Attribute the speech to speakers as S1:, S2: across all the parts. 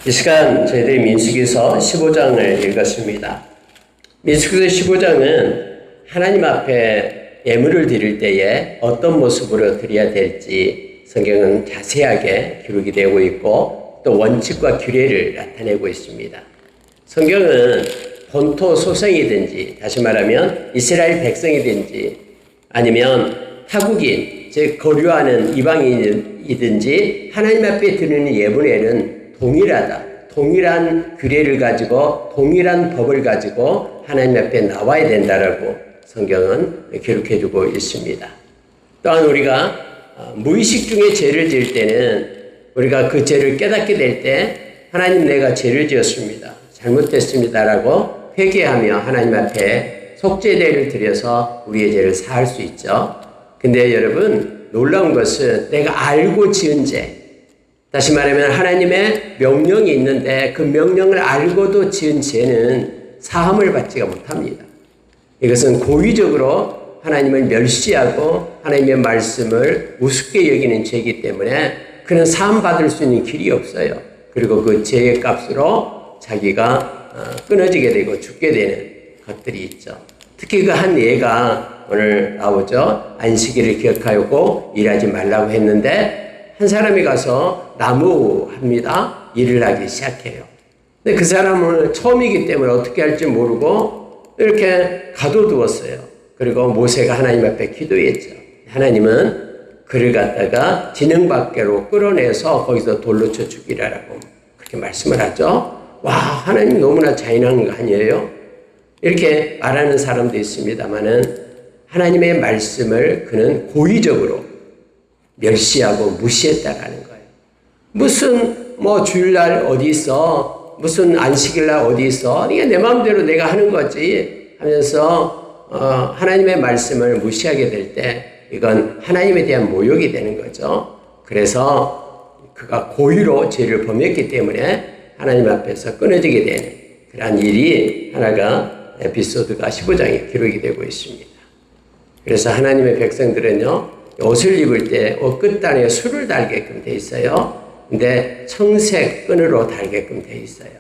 S1: 이 시간 저희들이 민수기서 15장을 읽었습니다. 민수기서 15장은 하나님 앞에 예물을 드릴 때에 어떤 모습으로 드려야 될지 성경은 자세하게 기록이 되고 있고 또 원칙과 규례를 나타내고 있습니다. 성경은 본토 소생이든지 다시 말하면 이스라엘 백성이든지 아니면 타국인 즉 거류하는 이방인이든지 하나님 앞에 드리는 예물에는 동일하다. 동일한 규례를 가지고 동일한 법을 가지고 하나님 앞에 나와야 된다라고 성경은 기록해주고 있습니다. 또한 우리가 무의식 중에 죄를 지을 때는 우리가 그 죄를 깨닫게 될 때 하나님 내가 죄를 지었습니다. 잘못됐습니다라고 회개하며 하나님 앞에 속죄제를 드려서 우리의 죄를 사할 수 있죠. 근데 여러분 놀라운 것은 내가 알고 지은 죄 다시 말하면 하나님의 명령이 있는데 그 명령을 알고도 지은 죄는 사함을 받지가 못합니다. 이것은 고의적으로 하나님을 멸시하고 하나님의 말씀을 우습게 여기는 죄이기 때문에 그는 사함 받을 수 있는 길이 없어요. 그리고 그 죄의 값으로 자기가 끊어지게 되고 죽게 되는 것들이 있죠. 특히 그 한 예가 오늘 나오죠. 안식일을 기억하고 일하지 말라고 했는데 한 사람이 가서 나무합니다. 일을 하기 시작해요. 근데 그 사람은 처음이기 때문에 어떻게 할지 모르고 이렇게 가둬두었어요. 그리고 모세가 하나님 앞에 기도했죠. 하나님은 그를 갖다가 진영 밖으로 끌어내서 거기서 돌로 쳐 죽이라라고 그렇게 말씀을 하죠. 와, 하나님 너무나 잔인한 거 아니에요? 이렇게 말하는 사람도 있습니다만은 하나님의 말씀을 그는 고의적으로 멸시하고 무시했다라는 거예요. 무슨 주일날 어디 있어? 무슨 안식일날 어디 있어? 이게 내 마음대로 내가 하는 거지 하면서 하나님의 말씀을 무시하게 될 때 이건 하나님에 대한 모욕이 되는 거죠. 그래서 그가 고의로 죄를 범했기 때문에 하나님 앞에서 끊어지게 되는 그런 일이 하나가 에피소드가 15장에 기록이 되고 있습니다. 그래서 하나님의 백성들은요 옷을 입을 때 옷 끝단에 술을 달게끔 돼 있어요. 근데 청색 끈으로 달게끔 돼 있어요.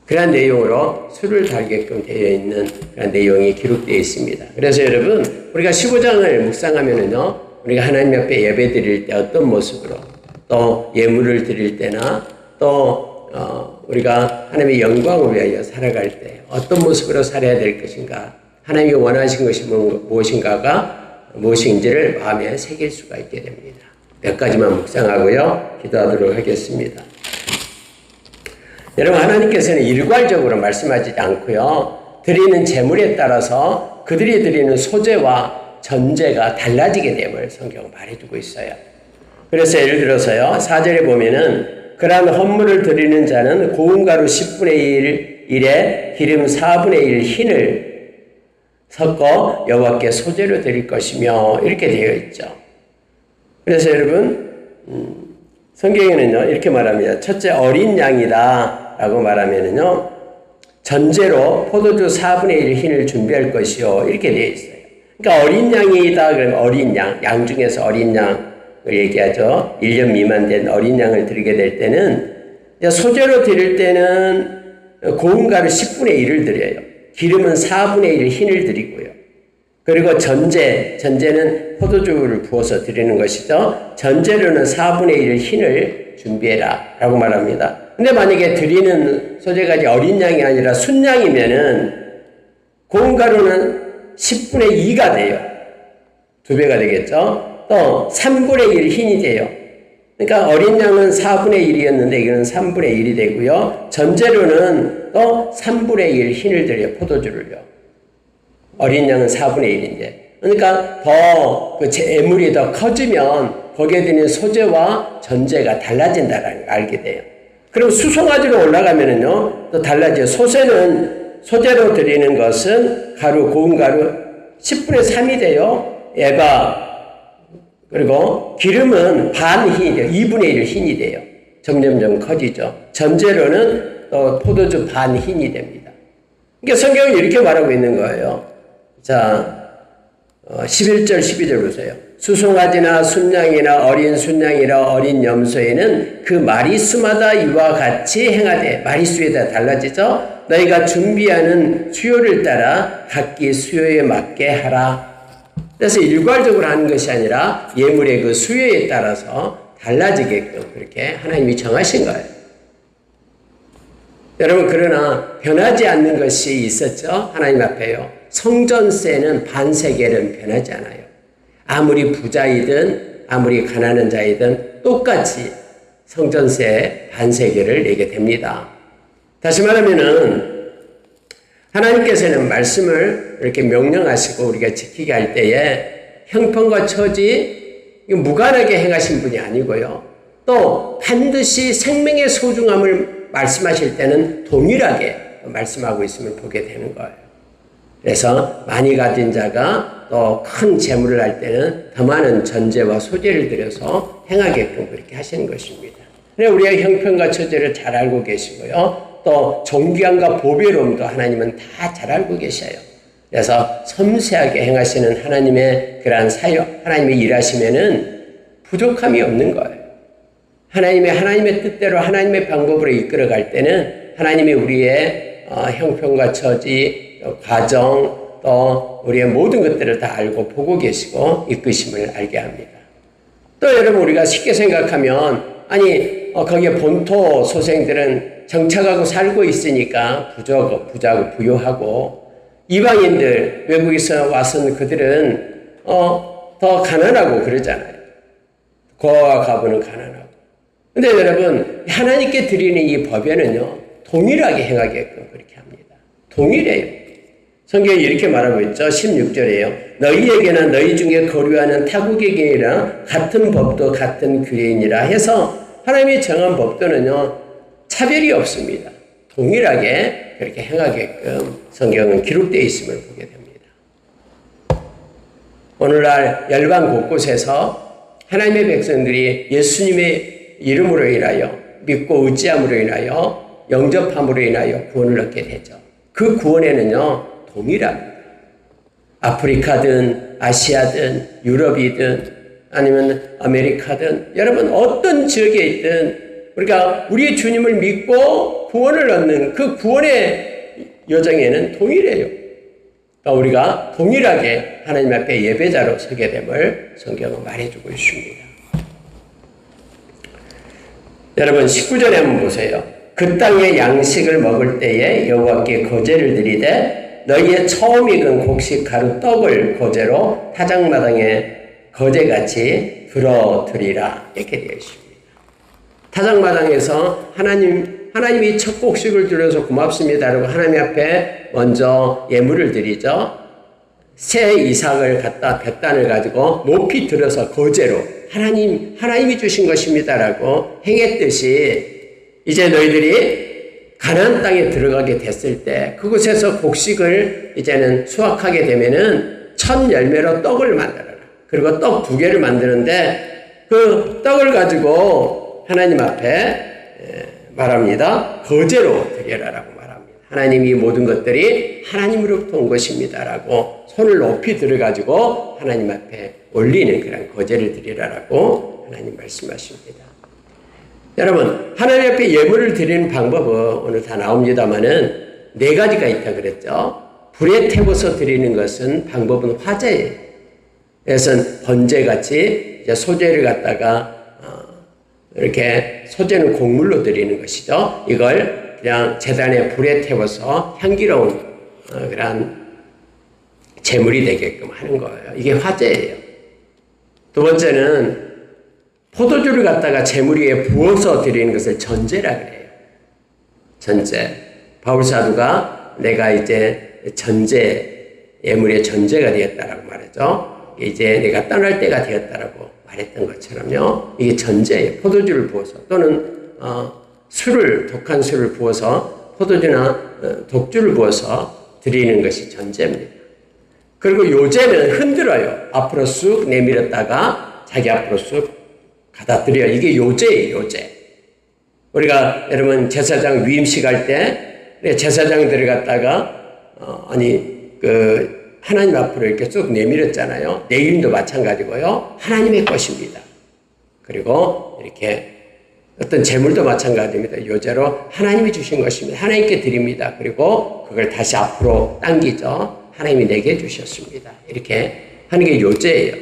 S1: 그런 내용으로 술을 달게끔 되어 있는 그런 내용이 기록되어 있습니다. 그래서 여러분 우리가 15장을 묵상하면은요 우리가 하나님 앞에 예배 드릴 때 어떤 모습으로 또 예물을 드릴 때나 또 우리가 하나님의 영광을 위하여 살아갈 때 어떤 모습으로 살아야 될 것인가 하나님이 원하신 것이 무엇인가가 무엇인지를 마음에 새길 수가 있게 됩니다. 몇 가지만 묵상하고요. 기도하도록 하겠습니다. 여러분 하나님께서는 일괄적으로 말씀하지 않고요. 드리는 제물에 따라서 그들이 드리는 소재와 전제가 달라지게 됨을 성경은 말해주고 있어요. 그래서 예를 들어서요. 4절에 보면은 그러한 헌물을 드리는 자는 고운 가루 10분의 1에 기름 4분의 1 흰을 섞어 여호와께 소재로 드릴 것이며 이렇게 되어 있죠. 그래서 여러분 성경에는요 이렇게 말합니다. 첫째 어린 양이다 라고 말하면은요 전제로 포도주 4분의 1 흰을 준비할 것이요 이렇게 되어 있어요. 그러니까 어린 양이다 그러면 어린 양 중에서 어린 양을 얘기하죠. 1년 미만 된 어린 양을 드리게 될 때는 소재로 드릴 때는 고운 가루 10분의 1을 드려요. 기름은 4분의 1 흰을 드리고요. 그리고 전제는 포도주를 부어서 드리는 것이죠. 전제로는 4분의 1 흰을 준비해라 라고 말합니다. 근데 만약에 드리는 소재가 어린 양이 아니라 순양이면은 고운 가루는 10분의 2가 돼요. 2배가 되겠죠. 또 3분의 1 흰이 돼요. 그러니까 어린 양은 4분의 1이었는데 이거는 3분의 1이 되고요. 전제로는 또 3분의 1 흰을 드려요. 포도주를요. 어린 양은 4분의 1인데. 그러니까 더 그 재물이 더 커지면 거기에 드는 소재와 전제가 달라진다는 걸 알게 돼요. 그럼 수송아지로 올라가면은요 또 달라져요. 소재로 드리는 것은 고운 가루 10분의 3이 돼요. 그리고 기름은 반 흰이 돼요. 2분의 1 흰이 돼요. 점점점 커지죠. 전제로는 또 포도주 반 흰이 됩니다. 그러니까 성경은 이렇게 말하고 있는 거예요. 자, 11절, 12절 보세요. 수송아지나 순양이나 어린 순양이나 어린 염소에는 그 마리수마다 이와 같이 행하되, 마리수에 따라 달라지죠. 너희가 준비하는 수요를 따라 각기 수요에 맞게 하라. 그래서 일괄적으로 하는 것이 아니라 예물의 그 수요에 따라서 달라지게끔 그렇게 하나님이 정하신 거예요. 여러분, 그러나 변하지 않는 것이 있었죠. 하나님 앞에요. 성전세는 반세겔은 변하지 않아요. 아무리 부자이든 아무리 가난한 자이든 똑같이 성전세 반세겔을 내게 됩니다. 다시 말하면은 하나님께서는 말씀을 이렇게 명령하시고 우리가 지키게 할 때에 형편과 처지 무관하게 행하신 분이 아니고요. 또 반드시 생명의 소중함을 말씀하실 때는 동일하게 말씀하고 있음을 보게 되는 거예요. 그래서 많이 가진 자가 또 큰 재물을 할 때는 더 많은 전제와 소재를 들여서 행하게끔 그렇게 하시는 것입니다. 우리가 형편과 처지를 잘 알고 계시고요. 또 존귀함과 보배로움도 하나님은 다 잘 알고 계셔요. 그래서 섬세하게 행하시는 하나님의 그러한 사역, 하나님의 일하시면은 부족함이 없는 거예요. 하나님의 뜻대로 하나님의 방법으로 이끌어갈 때는 하나님이 우리의 형편과 처지, 과정, 또 우리의 모든 것들을 다 알고 보고 계시고 이끄심을 알게 합니다. 또 여러분, 우리가 쉽게 생각하면 거기에 본토 소생들은 정착하고 살고 있으니까 부자고 부유하고, 이방인들 외국에서 와서 그들은 더 가난하고 그러잖아요. 고아와 과부는 가난하고. 근데 여러분, 하나님께 드리는 이 법에는요, 동일하게 행하게끔 그렇게 합니다. 동일해요. 성경이 이렇게 말하고 있죠. 16절에요. 너희에게나 너희 중에 거류하는 타국에게나 같은 법도 같은 규례이니라 해서 하나님이 정한 법도는요, 차별이 없습니다. 동일하게 그렇게 행하게끔 성경은 기록되어 있음을 보게 됩니다. 오늘날 열방 곳곳에서 하나님의 백성들이 예수님의 이름으로 인하여 믿고 의지함으로 인하여 영접함으로 인하여 구원을 얻게 되죠. 그 구원에는요, 동일합니다. 아프리카든 아시아든 유럽이든 아니면 아메리카든 여러분 어떤 지역에 있든 우리가 우리의 주님을 믿고 구원을 얻는 그 구원의 여정에는 동일해요. 그러니까 우리가 동일하게 하나님 앞에 예배자로 서게 됨을 성경은 말해주고 있습니다. 여러분 19절에 한번 보세요. 그 땅의 양식을 먹을 때에 여호와께 거제를 드리되 너희의 처음 익은 곡식 가루 떡을 거제로 타작마당에 거제같이 들어드리라. 이렇게 되어 있습니다. 타작마당에서 하나님이 첫 곡식을 들여서 고맙습니다. 그리고 하나님 앞에 먼저 예물을 드리죠. 새 이삭을 갖다 뱃단을 가지고 높이 들어서 거제로 하나님이 주신 것입니다라고 행했듯이 이제 너희들이 가나안 땅에 들어가게 됐을 때 그곳에서 곡식을 이제는 수확하게 되면은 첫 열매로 떡을 만들어라. 그리고 떡 2개를 만드는데 그 떡을 가지고 하나님 앞에 말합니다. 거제로 드려라라고 말합니다. 하나님이 모든 것들이 하나님으로부터 온 것입니다라고 손을 높이 들어가지고 하나님 앞에 올리는 그런 거제를 드리라라고 하나님 말씀하십니다. 여러분, 하나님 앞에 예물을 드리는 방법은 오늘 다 나옵니다만은 4가지가 있다 그랬죠. 불에 태워서 드리는 것은 방법은 화제예요. 그래서 번제같이 소재를 갖다가 이렇게 소재는 곡물로 드리는 것이죠. 이걸 그냥 제단에 불에 태워서 향기로운 그런 제물이 되게끔 하는 거예요. 이게 화제예요. 두 번째는 포도주를 갖다가 제물 위에 부어서 드리는 것을 전제라 그래요. 전제. 바울 사도가 내가 이제 예물의 전제가 되었다라고 말하죠. 이제 내가 떠날 때가 되었다라고 말했던 것처럼요. 이게 전제예요. 포도주를 부어서 또는 독한 술을 부어서 포도주나 독주를 부어서 드리는 것이 전제입니다. 그리고 요제는 흔들어요. 앞으로 쑥 내밀었다가 자기 앞으로 쑥 갖다 드려요. 이게 요제예요, 요제. 우리가 여러분 제사장 위임식 할 때 제사장들을 갖다가 하나님 앞으로 이렇게 쭉 내밀었잖아요. 내일도 마찬가지고요. 하나님의 것입니다. 그리고 이렇게 어떤 재물도 마찬가지입니다. 요제로 하나님이 주신 것입니다. 하나님께 드립니다. 그리고 그걸 다시 앞으로 당기죠. 하나님이 내게 주셨습니다. 이렇게 하는 게 요제예요.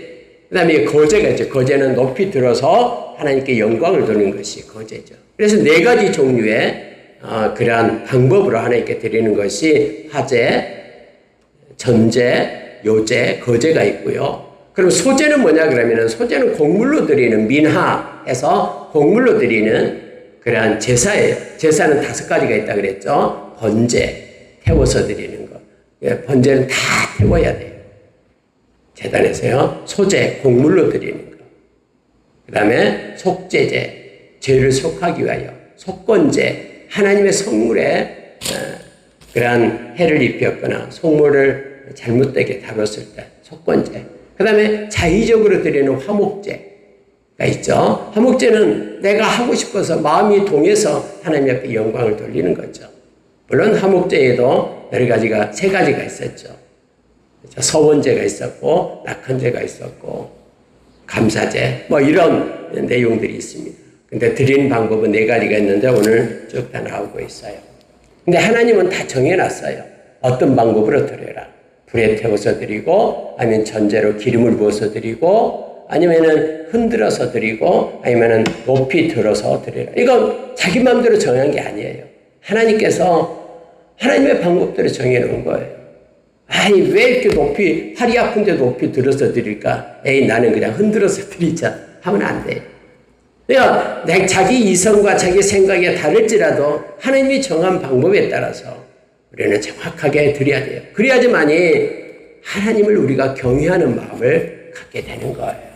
S1: 그 다음에 거제가 있죠. 거제는 높이 들어서 하나님께 영광을 돌리는 것이 거제죠. 그래서 네 가지 종류의 그러한 방법으로 하나님께 드리는 것이 화제, 전제, 요제, 거제가 있고요. 그럼 소제는 뭐냐 그러면은 소제는 곡물로 드리는 민하에서 곡물로 드리는 그러한 제사예요. 제사는 5가지가 있다 그랬죠. 번제, 태워서 드리는 거. 번제는 다 태워야 돼요. 재단에서요. 소제, 곡물로 드리는 거. 그 다음에 속제제, 죄를 속하기 위하여. 속건제, 하나님의 성물에 그러한 해를 입혔거나 속물을 잘못되게 다뤘을 때 속건제. 그 다음에 자의적으로 드리는 화목제가 있죠. 화목제는 내가 하고 싶어서 마음이 동해서 하나님 앞에 영광을 돌리는 거죠. 물론 화목제에도 여러 가지가 3가지가 있었죠. 서원제가 있었고 낙헌제가 있었고 감사제 뭐 이런 내용들이 있습니다. 근데 드리는 방법은 4가지가 있는데 오늘 쭉 다 나오고 있어요. 근데 하나님은 다 정해놨어요. 어떤 방법으로 드려라. 불에 태워서 드리고 아니면 전제로 기름을 부어서 드리고 아니면은 흔들어서 드리고 아니면은 높이 들어서 드리라. 이건 자기 마음대로 정한 게 아니에요. 하나님께서 하나님의 방법대로 정해놓은 거예요. 아니 왜 이렇게 높이 팔이 아픈데 높이 들어서 드릴까? 에이 나는 그냥 흔들어서 드리자 하면 안 돼요. 그러니까 자기 이성과 자기 생각이 다를지라도 하나님이 정한 방법에 따라서 우리는 정확하게 드려야 돼요. 그래야지만이 하나님을 우리가 경외하는 마음을 갖게 되는 거예요.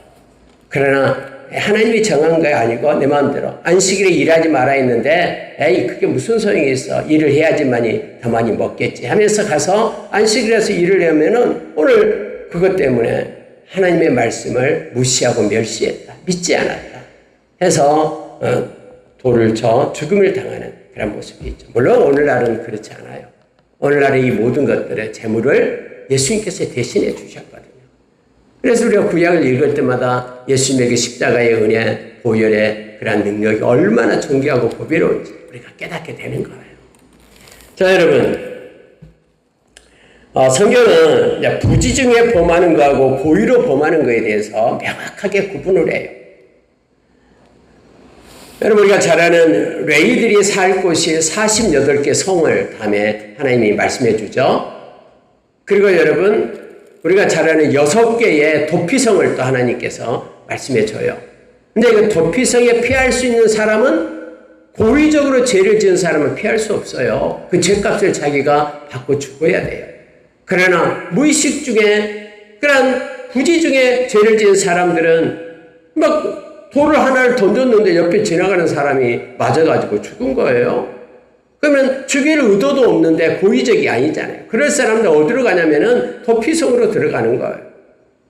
S1: 그러나 하나님이 정한 게 아니고 내 마음대로 안식일에 일하지 말아 했는데 에이 그게 무슨 소용이 있어. 일을 해야지만이 더 많이 먹겠지 하면서 가서 안식일에서 일을 하면은 오늘 그것 때문에 하나님의 말씀을 무시하고 멸시했다. 믿지 않았다. 해서 돌을 쳐 죽음을 당하는 그런 모습이 있죠. 물론 오늘날은 그렇지 않아요. 오늘날의 이 모든 것들의 재물을 예수님께서 대신해 주셨거든요. 그래서 우리가 구약을 읽을 때마다 예수님에게 십자가의 은혜, 보혈의 그런 능력이 얼마나 존귀하고 보배로운지 우리가 깨닫게 되는 거예요. 자, 여러분. 성경은 부지 중에 범하는 거하고 고의로 범하는 거에 대해서 명확하게 구분을 해요. 여러분 우리가 잘 아는 레위들이 살 곳이 48개 성을 다음에 하나님이 말씀해 주죠. 그리고 여러분 우리가 잘 아는 6개의 도피성을 또 하나님께서 말씀해 줘요. 근데 그 도피성에 피할 수 있는 사람은 고의적으로 죄를 지은 사람은 피할 수 없어요. 그 죄값을 자기가 받고 죽어야 돼요. 그러나 무의식 중에 그런 부지 중에 죄를 지은 사람들은 막 돌을 하나를 던졌는데 옆에 지나가는 사람이 맞아가지고 죽은 거예요. 그러면 죽일 의도도 없는데 고의적이 아니잖아요. 그럴 사람들 어디로 가냐면은 도피성으로 들어가는 거예요.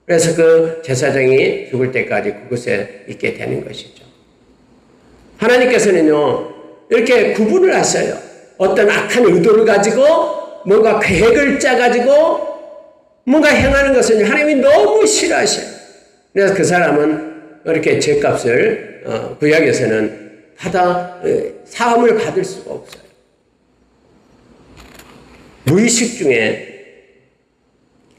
S1: 그래서 그 제사장이 죽을 때까지 그곳에 있게 되는 것이죠. 하나님께서는요, 이렇게 구분을 하셔요. 어떤 악한 의도를 가지고 뭔가 계획을 짜가지고 뭔가 행하는 것은 하나님이 너무 싫어하셔요. 그래서 그 사람은 이렇게 죄값을 구약에서는 사함을 받을 수가 없어요. 무의식 중에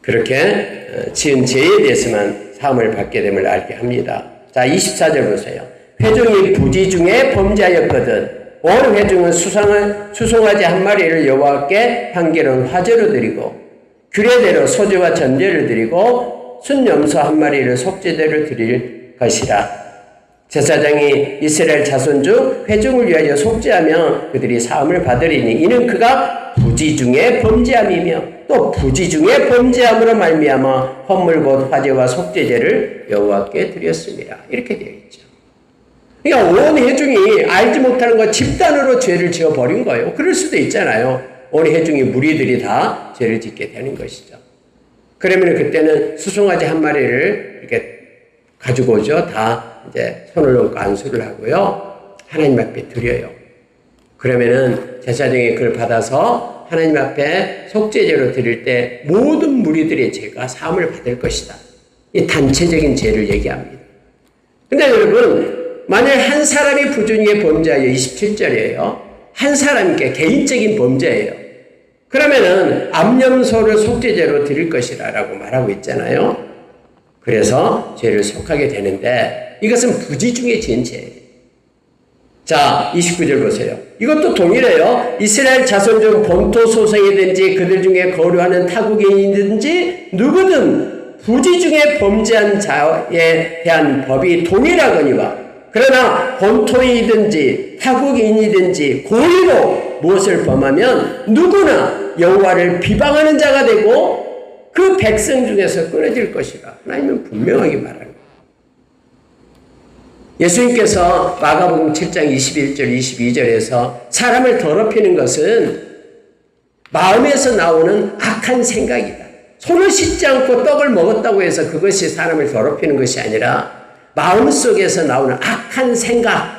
S1: 그렇게 지은 죄에 대해서만 사함을 받게 됨을 알게 합니다. 자, 24절 보세요. 회중이 부지 중에 범죄하였거든 온 회중은 수송아지 한 마리를 여호와께 향기로운 화제로 드리고 규례대로 소제와 전제를 드리고 순염소 한 마리를 속죄대로 드릴 것이라. 제사장이 이스라엘 자손 중 회중을 위하여 속죄하며 그들이 사함을 받으리니 이는 그가 부지 중에 범죄함이며 또 부지 중에 범죄함으로 말미암아 헌물 곧 화제와 속죄제를 여호와께 드렸습니다. 이렇게 되어 있죠. 그러니까 온 회중이 알지 못하는 것 집단으로 죄를 지어버린 거예요. 그럴 수도 있잖아요. 온 회중이 무리들이 다 죄를 짓게 되는 것이죠. 그러면 그때는 수송아지 한 마리를 이렇게 가지고 오죠. 다 이제 손을 얹고 안수를 하고요. 하나님 앞에 드려요. 그러면은 제사장이 그걸 받아서 하나님 앞에 속죄제로 드릴 때 모든 무리들의 죄가 사함을 받을 것이다. 이 단체적인 죄를 얘기합니다. 근데 여러분, 만약 한 사람이 부정의 범죄하여 27절이에요. 한 사람께 개인적인 범죄예요. 그러면은 암염소를 속죄제로 드릴 것이라고 말하고 있잖아요. 그래서 죄를 속하게 되는데 이것은 부지 중에 지은 죄예요. 자, 29절 보세요. 이것도 동일해요. 이스라엘 자손 중 본토 소생이든지 그들 중에 거류하는 타국인이든지 누구든 부지 중에 범죄한 자에 대한 법이 동일하거니와 그러나 본토이든지 타국인이든지 고의로 무엇을 범하면 누구나 여호와를 비방하는 자가 되고 그 백성 중에서 끊어질 것이라. 하나님은 분명하게 말합니다. 예수님께서 마가복음 7장 21절 22절에서 사람을 더럽히는 것은 마음에서 나오는 악한 생각이다. 손을 씻지 않고 떡을 먹었다고 해서 그것이 사람을 더럽히는 것이 아니라 마음속에서 나오는 악한 생각,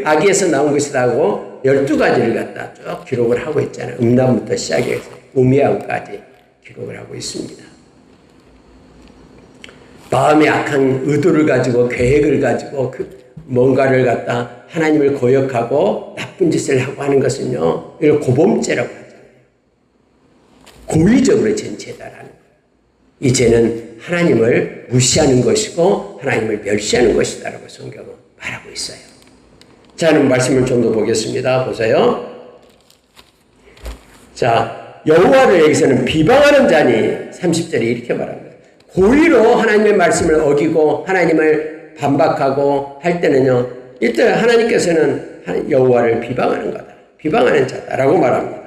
S1: 악의에서 나온 것이라고 12가지를 갖다 쭉 기록을 하고 있잖아요. 음란부터 시작해서 우매함까지 기록을 하고 있습니다. 마음의 악한 의도를 가지고 계획을 가지고 뭔가를 갖다 하나님을 거역하고 나쁜 짓을 하고 하는 것은요, 이걸 고범죄라고 하잖아요. 고의적으로 지은 죄다라는 거예요. 이 죄는 하나님을 무시하는 것이고 하나님을 멸시하는 것이다라고 성경은 말하고 있어요. 자, 그럼 말씀을 좀 더 보겠습니다. 보세요. 자, 여호와를 여기서는 비방하는 자니 30절에 이렇게 말합니다. 고의로 하나님의 말씀을 어기고 하나님을 반박하고 할 때는요, 일단 하나님께서는 여호와를 비방하는 거다. 비방하는 자다라고 말합니다.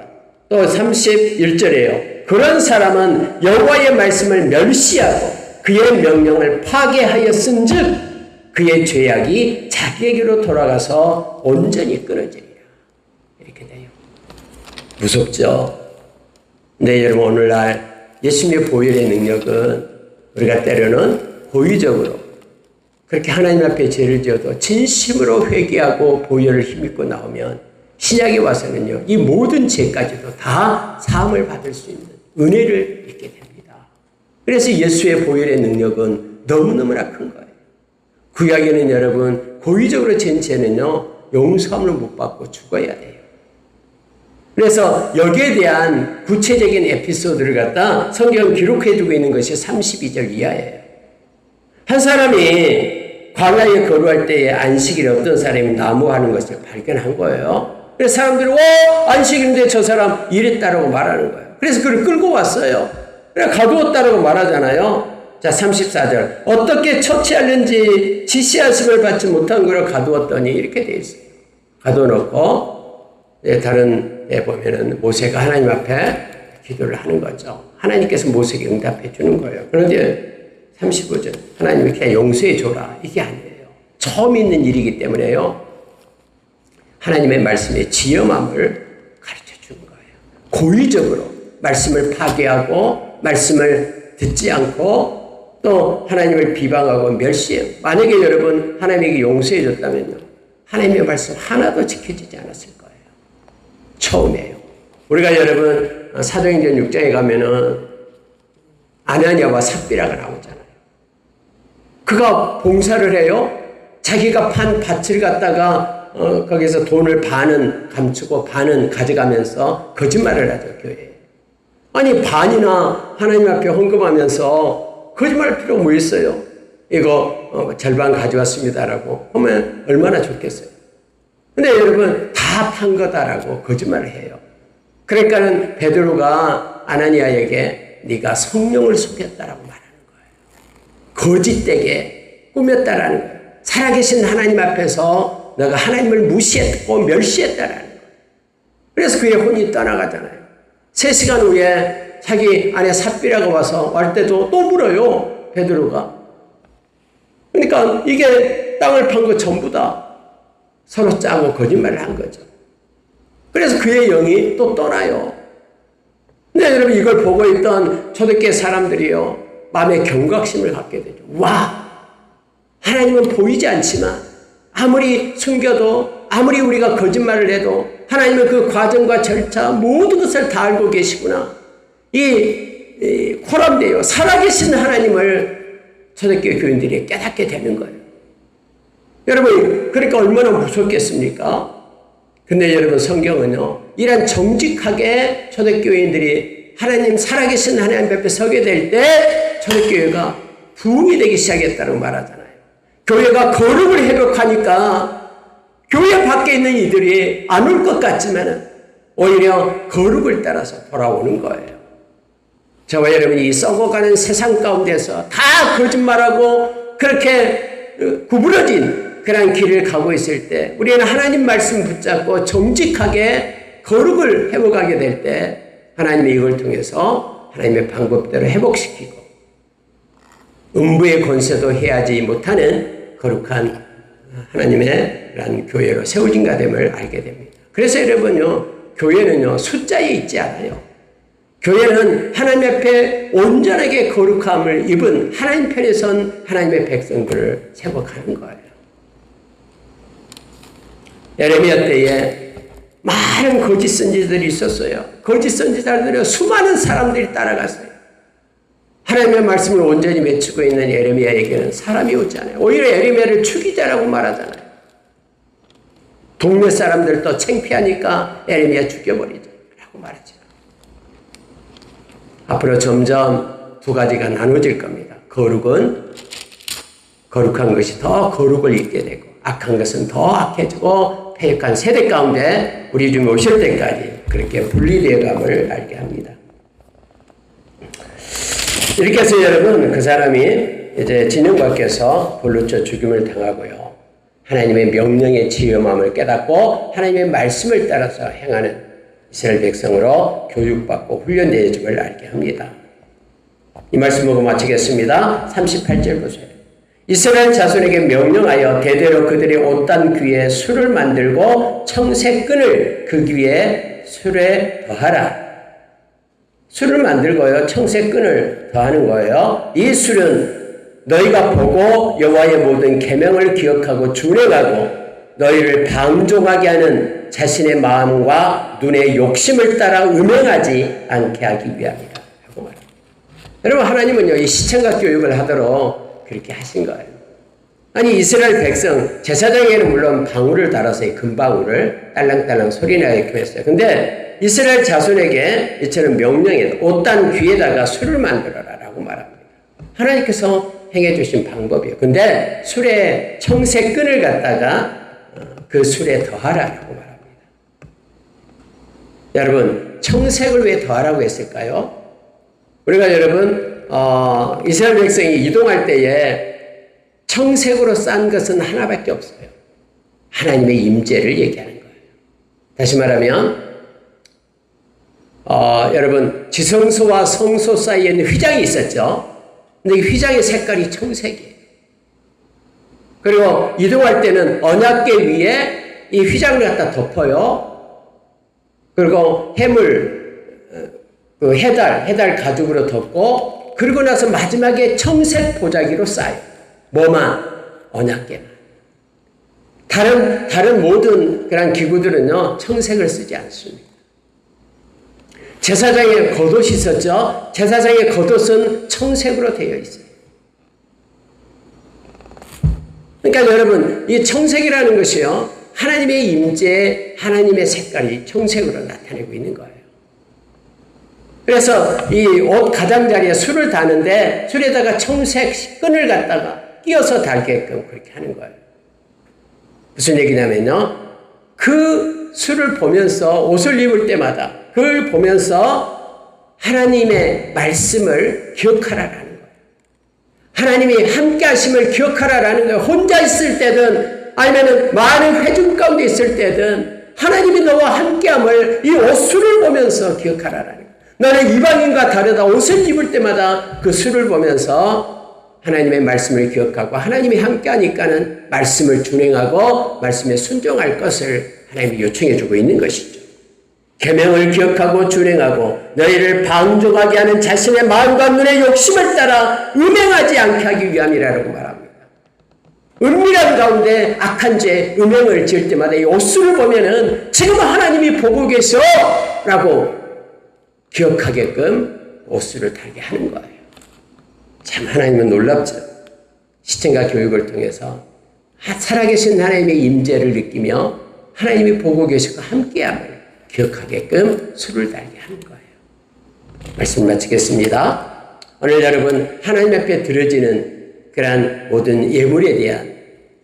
S1: 또 31절에요. 그런 사람은 여호와의 말씀을 멸시하고 그의 명령을 파괴하였은즉 그의 죄악이 자기에게로 돌아가서 온전히 끊어지리라. 이렇게 돼요. 무섭죠? 네, 여러분, 오늘날 예수님의 보혈의 능력은 우리가 때로는 고의적으로 그렇게 하나님 앞에 죄를 지어도 진심으로 회개하고 보혈을 힘입고 나오면 신약에 와서는요, 이 모든 죄까지도 다 사함을 받을 수 있는 은혜를 입게 됩니다. 그래서 예수의 보혈의 능력은 너무너무나 큰 거예요. 구약에는 여러분, 고의적으로 지은 죄는요, 용서함을 못 받고 죽어야 돼요. 그래서 여기에 대한 구체적인 에피소드를 갖다 성경 기록해두고 있는 것이 32절 이하예요. 한 사람이 광야에 거루할 때에 안식일에 어떤 사람이 나무하는 것을 발견한 거예요. 그래서 사람들이 안식일인데 저 사람 이랬다라고 말하는 거예요. 그래서 그를 끌고 왔어요. 그래서 가두었다라고 말하잖아요. 자, 34절. 어떻게 처치하는지 지시하심을 받지 못한 그를 가두었더니 이렇게 돼 있어요. 가둬놓고 다른 데 보면은 모세가 하나님 앞에 기도를 하는 거죠. 하나님께서 모세에게 응답해 주는 거예요. 그런데 35절. 하나님이 그냥 용서해 줘라. 이게 아니에요. 처음 있는 일이기 때문에요. 하나님의 말씀의 지엄함을 가르쳐 주는 거예요. 고의적으로 말씀을 파괴하고 말씀을 듣지 않고 또 하나님을 비방하고 멸시해요. 만약에 여러분 하나님에게 용서해 줬다면요, 하나님의 말씀 하나도 지켜지지 않았을 거예요. 처음이에요. 우리가 여러분 사도행전 6장에 가면은 아나니아와 삽비라가 나오잖아요. 그가 봉사를 해요. 자기가 판 밭을 갖다가 거기서 돈을 반은 감추고 반은 가져가면서 거짓말을 하죠, 교회에. 아니, 반이나 하나님 앞에 헌금하면서 거짓말할 필요가 뭐 있어요? 이거 절반 가져왔습니다라고 하면 얼마나 좋겠어요. 근데 여러분 다 판 거다라고 거짓말을 해요. 그러니까는 베드로가 아나니아에게 네가 성령을 속였다라고 말하는 거예요. 거짓되게 꾸몄다라는 거예요. 살아계신 하나님 앞에서 너가 하나님을 무시했고 멸시했다라는 거예요. 그래서 그의 혼이 떠나가잖아요. 3시간 후에 자기 아내 삽비라가 와서 갈 때도 또 물어요, 베드로가. 그러니까 이게 땅을 판 거 전부 다 서로 짜고 거짓말을 한 거죠. 그래서 그의 영이 또 떠나요. 근데 여러분 이걸 보고 있던 초대교회 사람들이요, 마음에 경각심을 갖게 되죠. 와, 하나님은 보이지 않지만 아무리 숨겨도 아무리 우리가 거짓말을 해도 하나님은 그 과정과 절차 모든 것을 다 알고 계시구나. 이 코람데요, 살아계신 하나님을 초대교회 교인들이 깨닫게 되는 거예요. 여러분, 그러니까 얼마나 무섭겠습니까? 근데 여러분, 성경은요, 이런 정직하게 초대교인들이 하나님, 살아계신 하나님 앞에 서게 될 때 초대교회가 부흥이 되기 시작했다고 말하잖아요. 교회가 거룩을 회복하니까 교회 밖에 있는 이들이 안 올 것 같지만 오히려 거룩을 따라서 돌아오는 거예요. 저와 여러분이 이 썩어가는 세상 가운데서 다 거짓말하고 그렇게 구부러진 그런 길을 가고 있을 때 우리는 하나님 말씀 붙잡고 정직하게 거룩을 회복하게 될 때 하나님이 이걸 통해서 하나님의 방법대로 회복시키고 음부의 권세도 해하지 못하는 거룩한 하나님의 그런 교회로 세워진 가됨을 알게 됩니다. 그래서 여러분요, 교회는요, 숫자에 있지 않아요. 교회는 하나님 앞에 온전하게 거룩함을 입은 하나님 편에 선 하나님의 백성들을 세복하는 거예요. 예레미야 때에 많은 거짓 선지자들이 있었어요. 거짓 선지자들이 수많은 사람들이 따라갔어요. 하나님의 말씀을 온전히 맺히고 있는 예레미야에게는 사람이 오지 않아요. 오히려 예레미야를 죽이자라고 말하잖아요. 동네 사람들도 창피하니까 예레미야 죽여버리자라고 말하죠. 앞으로 점점 두 가지가 나눠질 겁니다. 거룩한 것이 더 거룩을 입게 되고 악한 것은 더 악해지고 패역한 세대 가운데 우리 주님 오실 때까지 그렇게 분리되어감을 알게 합니다. 이렇게 해서 여러분, 그 사람이 이제 진영 밖에서 돌로 쳐 죽임을 당하고요. 하나님의 명령의 지엄함을 깨닫고 하나님의 말씀을 따라서 행하는 이스라엘 백성으로 교육받고 훈련되어짐을 알게 합니다. 이 말씀 보고 마치겠습니다. 38절 보세요. 이스라엘 자손에게 명령하여 대대로 그들의 옷단 귀에 술을 만들고 청색끈을 그 귀에 술에 더하라. 술을 만들고요, 청색끈을 더하는 거예요. 이 술은 너희가 보고 여호와의 모든 계명을 기억하고 준행하고 너희를 방종하게 하는 자신의 마음과 눈의 욕심을 따라 음행하지 않게 하기 위함이다 하고 말합니다. 여러분, 하나님은요, 이 시청각 교육을 하도록 그렇게 하신 거예요. 아니, 이스라엘 백성 제사장에는 물론 방울을 달아서 이 금방울을 딸랑딸랑 소리나게 했어요. 근데 이스라엘 자손에게 이처럼 명령해 옷단 귀에다가 술을 만들어라라고 말합니다. 하나님께서 행해 주신 방법이에요. 근데 술에 청색끈을 갖다가 그 술에 더하라라고 말합니다. 여러분, 청색을 왜 더하라고 했을까요? 우리가 여러분 이스라엘 백성이 이동할 때에 청색으로 싼 것은 하나밖에 없어요. 하나님의 임재를 얘기하는 거예요. 다시 말하면 여러분, 지성소와 성소 사이에는 휘장이 있었죠. 근데 이 휘장의 색깔이 청색이에요. 그리고 이동할 때는 언약궤 위에 이 휘장을 갖다 덮어요. 그리고 해달 가죽으로 덮고, 그리고 나서 마지막에 청색 보자기로 쌓여요. 뭐만? 언약궤만. 다른 모든 그런 기구들은요, 청색을 쓰지 않습니다. 제사장의 겉옷이 있었죠. 제사장의 겉옷은 청색으로 되어 있어요. 그러니까 여러분, 이 청색이라는 것이요, 하나님의 임재, 하나님의 색깔이 청색으로 나타내고 있는 거예요. 그래서 이 옷 가장자리에 술을 다는데 술에다가 청색 끈을 갖다가 끼워서 달게끔 그렇게 하는 거예요. 무슨 얘기냐면요, 그 술을 보면서 옷을 입을 때마다 그걸 보면서 하나님의 말씀을 기억하라라는 거예요. 하나님이 함께 하심을 기억하라라는 거예요. 혼자 있을 때든 아니면 많은 회중 가운데 있을 때든 하나님이 너와 함께함을 이 옷술을 보면서 기억하라라는 거예요. 나는 이방인과 다르다. 옷을 입을 때마다 그 술을 보면서 하나님의 말씀을 기억하고 하나님이 함께하니까는 말씀을 준행하고 말씀에 순종할 것을 하나님이 요청해 주고 있는 것이죠. 계명을 기억하고 준행하고 너희를 방종하게 하는 자신의 마음과 눈의 욕심을 따라 음행하지 않게 하기 위함이라고 말합니다. 은밀한 가운데 악한 죄, 음행을 지을 때마다 이 옥수를 보면은 지금 하나님이 보고 계셔라고 기억하게끔 옥수를 달게 하는 거예요. 참 하나님은 놀랍죠. 시청과 교육을 통해서 살아계신 하나님의 임재를 느끼며 하나님이 보고 계시고 함께함을 기억하게끔 수를 달게 하는 거예요. 말씀 마치겠습니다. 오늘 여러분 하나님 앞에 드려지는 그러한 모든 예물에 대한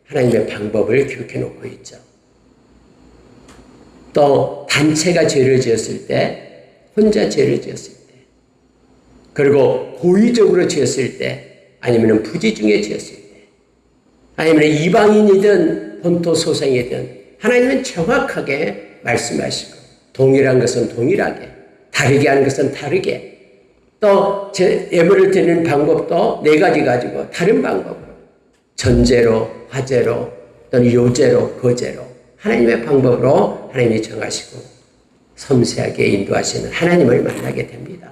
S1: 하나님의 방법을 기록해 놓고 있죠. 또 단체가 죄를 지었을 때, 혼자 죄를 지었을 때, 그리고 고의적으로 지었을 때, 아니면 부지 중에 지었을 때, 아니면 이방인이든 본토 소생이든 하나님은 정확하게 말씀하시고 동일한 것은 동일하게, 다르게 하는 것은 다르게, 또 예물을 드리는 방법도 4가지 가지고 다른 방법으로 전제로, 화제로, 또는 요제로, 거제로 하나님의 방법으로 하나님이 정하시고 섬세하게 인도하시는 하나님을 만나게 됩니다.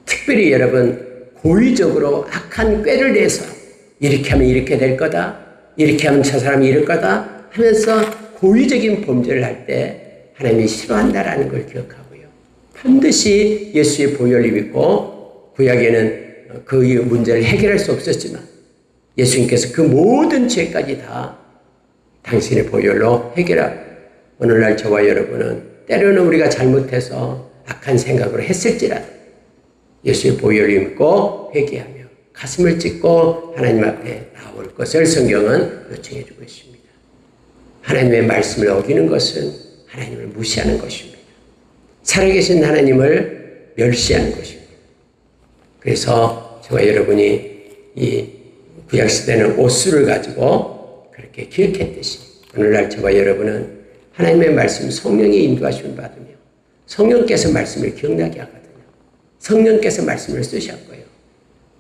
S1: 특별히 여러분 고의적으로 악한 꾀를 내서 이렇게 하면 이렇게 될 거다, 이렇게 하면 저 사람이 이럴 거다 하면서 고의적인 범죄를 할 때 하나님이 싫어한다라는 걸 기억하고요. 반드시 예수의 보혈을 믿고 구약에는 그 문제를 해결할 수 없었지만 예수님께서 그 모든 죄까지 다 당신의 보혈로 해결하고 오늘날 저와 여러분은 때로는 우리가 잘못해서 악한 생각으로 했을지라도 예수의 보혈을 믿고 회개하며 가슴을 찢고 하나님 앞에 나올 것을 성경은 요청해 주고 있습니다. 하나님의 말씀을 어기는 것은 하나님을 무시하는 것입니다. 살아계신 하나님을 멸시하는 것입니다. 그래서 저와 여러분이 이 구약시대는 옥수를 가지고 그렇게 기억했듯이 오늘날 저와 여러분은 하나님의 말씀 성령의 인도하심을 받으며 성령께서 말씀을 기억나게 하거든요. 성령께서 말씀을 쓰셨고요.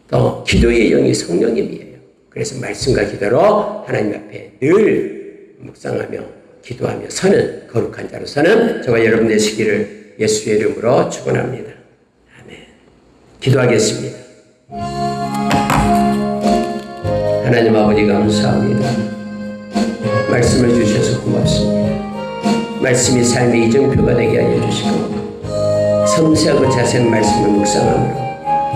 S1: 또 기도의 영이 성령님이에요. 그래서 말씀과 기도로 하나님 앞에 늘 묵상하며 기도하며 서는 거룩한 자로 서는 저와 여러분 되시기를 예수의 이름으로 축원합니다. 아멘. 기도하겠습니다. 하나님 아버지 감사합니다. 말씀을 주셔서 고맙습니다. 말씀이 삶의 이정표가 되게 하여 주시고 섬세하고 자세한 말씀을 묵상함으로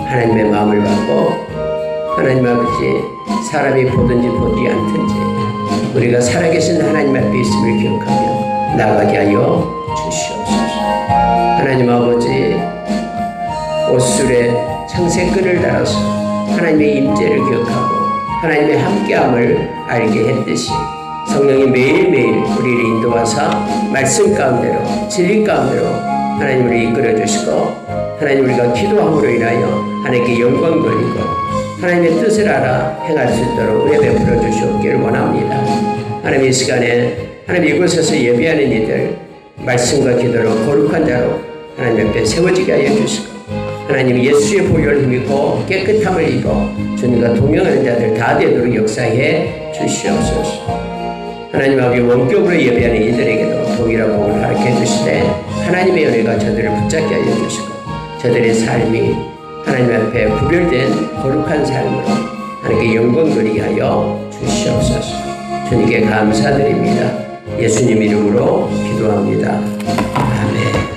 S1: 하나님의 마음을 받고 하나님 아버지 사람이 보든지 보지 않든지 우리가 살아계신 하나님 앞에 있음을 기억하며 나가게 하여 주시옵소서. 하나님 아버지 옥술에 창세끈을 달아서 하나님의 임재를 기억하고 하나님의 함께함을 알게 했듯이 성령이 매일매일 우리를 인도하사 말씀 가운데로 진리 가운데로 하나님 우리를 이끌어 주시고 하나님 우리가 기도함으로 인하여 하나님께 영광 돌리고 하나님의 뜻을 알아 행할 수 있도록 은혜 베풀어 주시옵기를 원합니다. 하나님 이 시간에 하나님 이곳에서 예배하는 이들 말씀과 기도로 거룩한 자로 하나님 앞에 세워지게 하여 주시고 하나님 예수의 보혈을 힘입고 깨끗함을 입어 주님과 동행하는 자들 다 되도록 역사해 주시옵소서. 하나님 아버지 원격으로 예배하는 이들에게도 동일한 복을 가르쳐 주시되 하나님의 은혜가 저들을 붙잡게 하여 주시고 저들의 삶이 하나님 앞에 구별된 거룩한 삶으로 하나님께 영광 돌리게 하여 주시옵소서. 주님께 감사드립니다. 예수님 이름으로 기도합니다. 아멘.